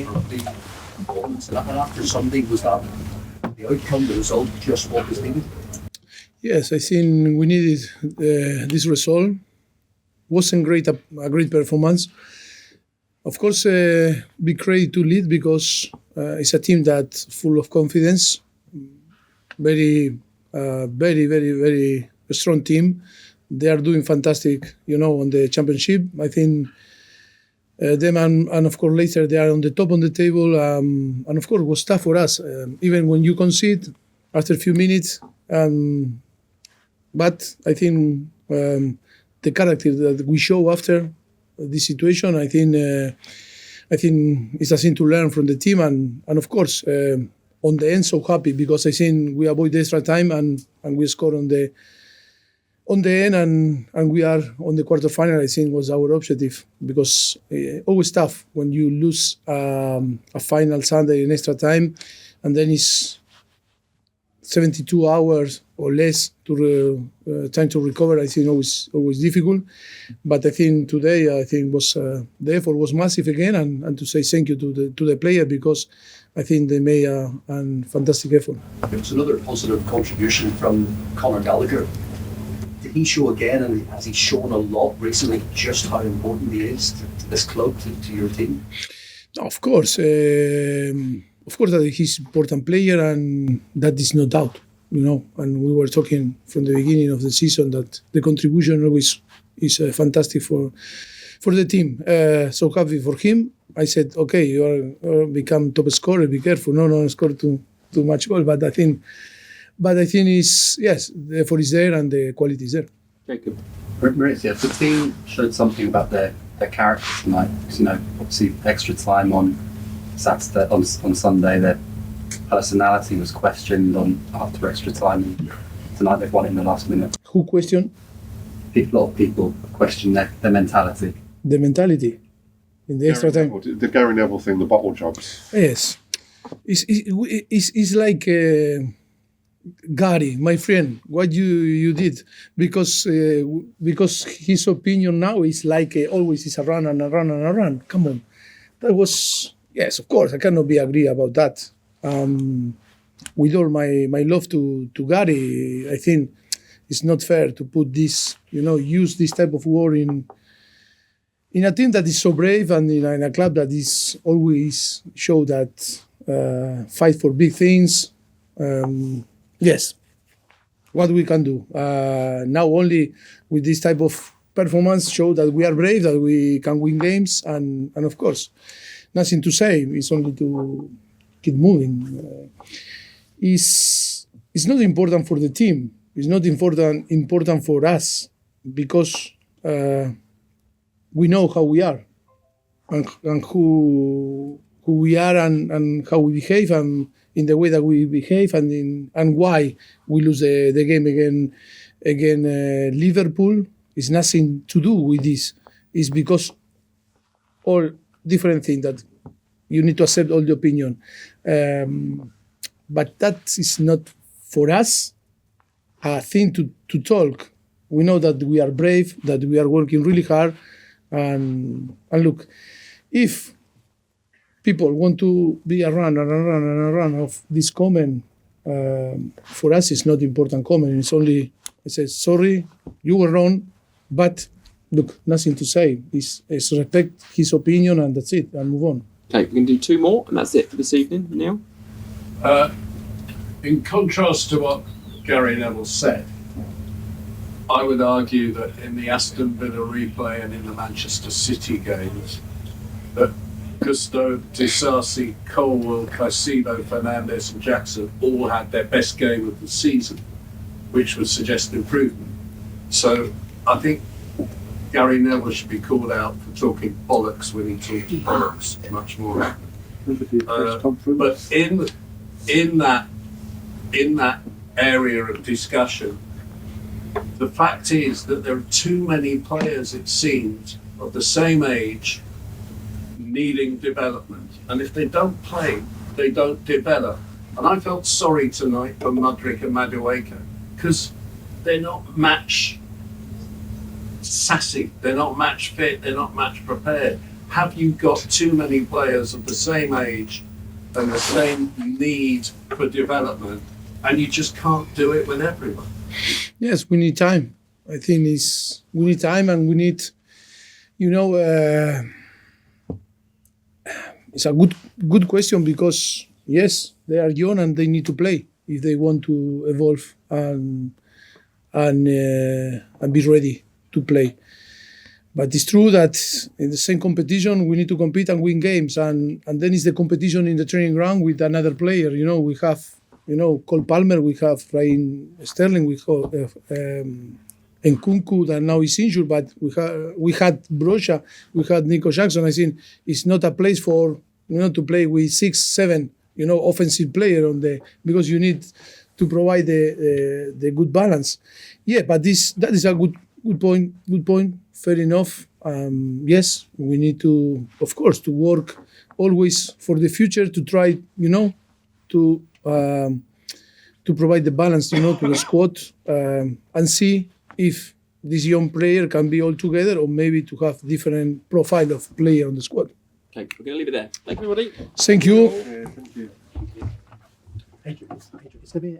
rugby performance. And after Sunday, was that the outcome, the result, just what was needed? Yes, I think we needed this result. Wasn't a great performance. Of course, big credit to Leeds because it's a team that's full of confidence. Very, very strong team. They are doing fantastic, on the championship. I think them and of course later they are on the top on the table. And of course it was tough for us, even when you concede after a few minutes. But I think the character that we show after this situation, I think it's a thing to learn from the team. And of course, on the end, so happy because I think we avoid the extra time and we score on the end and we are on the quarterfinal. I think was our objective because always tough when you lose a final Sunday in extra time, and then it's 72 hours or less to time to recover. I think always difficult, but I think today was the effort was massive again, and to say thank you to the player because I think they made a fantastic effort. It was another positive contribution from Conor Gallagher. Did he show again, and has he shown a lot recently, just how important he is to this club, to your team? Of course that he's an important player, and that is no doubt, And we were talking from the beginning of the season that the contribution always is fantastic for the team. So happy for him. I said, okay, you are become top scorer. Be careful, no score too much goal. But I think is yes, the effort is there and the quality is there. Jacob, Mauricio, the team showed something about their character tonight. Obviously extra time on Saturday, on Sunday, their personality was questioned after extra time. Tonight they've won in the last minute. Who questioned? A lot of people question their mentality. The mentality in the extra time. The Gary Neville thing, the bottle jobs. Yes, it's like Gary, my friend, what you did because his opinion now is like always is a run and a run and a run. Come on, that was. Yes, of course, I cannot be agree about that. With all my love to Gary, I think it's not fair to put this, use this type of word in a team that is so brave and in a club that is always show that fight for big things. Yes, what we can do now only with this type of performance show that we are brave, that we can win games, and of course. Nothing to say. It's only to keep moving. It's not important for the team. It's not important for us because we know how we are and who we are and how we behave and in the way that we behave and why we lose the game again Liverpool. It's nothing to do with this. It's because all different thing that you need to accept all the opinion. But that is not for us a thing to talk. We know that we are brave, that we are working really hard. And look, if people want to be a run of this comment, for us it's not important comment. It's only, I say, sorry, you were wrong, but look, nothing to say. It's respect his opinion and that's it, and move on. Okay, we can do two more and that's it for this evening. Neil? In contrast to what Gary Neville said, I would argue that in the Aston Villa replay and in the Manchester City games, that Gusto, Disasi, Colwell, Caicedo, Fernandes and Jackson all had their best game of the season, which would suggest improvement. So I think Gary Neville should be called out for talking bollocks when he talks bollocks much more. But in that area of discussion, the fact is that there are too many players, it seems, of the same age needing development. And if they don't play, they don't develop. And I felt sorry tonight for Mudryk and Madueke because they're not match sassy, they're not match fit, they're not match prepared. have you got too many players of the same age and the same need for development, and you just can't do it with everyone? Yes, we need time. I think we need time, and we need, it's a good question, because yes, they are young and they need to play if they want to evolve and be ready to play. But it's true that in the same competition we need to compete and win games, and then it's the competition in the training ground with another player. We have Cole Palmer, we have Raheem Sterling, we have Nkunku that now is injured, but we had Brocha, we had Nico Jackson. I think it's not a place for to play with 6-7 offensive player because you need to provide the good balance. Yeah, but that is a good point. Good point. Fair enough. Yes, we need to, of course, to work always for the future to try, to provide the balance, to the squad, and see if this young player can be all together, or maybe to have different profile of player on the squad. Okay, we're going to leave it there. Thank you, everybody. Thank you. Yeah, thank you. Adrian, is there any